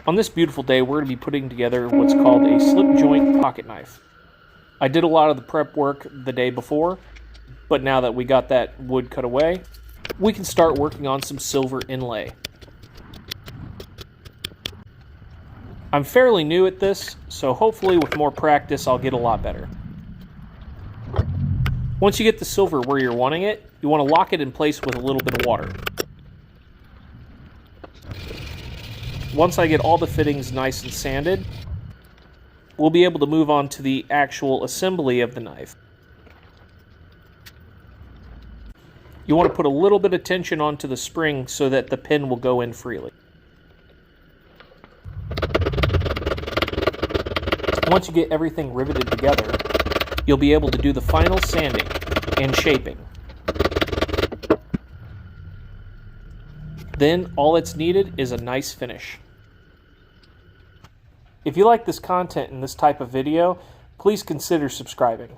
On this beautiful day, we're going to be putting together what's called a slip joint pocket knife. I did a lot of the prep work the day before, but now that we got that wood cut away, we can start working on some silver inlay. I'm fairly new at this, so hopefully with more practice I'll get a lot better. Once you get the silver where you're wanting it, you want to lock it in place with a little bit of water. Once I get all the fittings nice and sanded, we'll be able to move on to the actual assembly of the knife. You want to put a little bit of tension onto the spring so that the pin will go in freely. Once you get everything riveted together, you'll be able to do the final sanding and shaping. Then all that's needed is a nice finish. If you like this content and this type of video, please consider subscribing.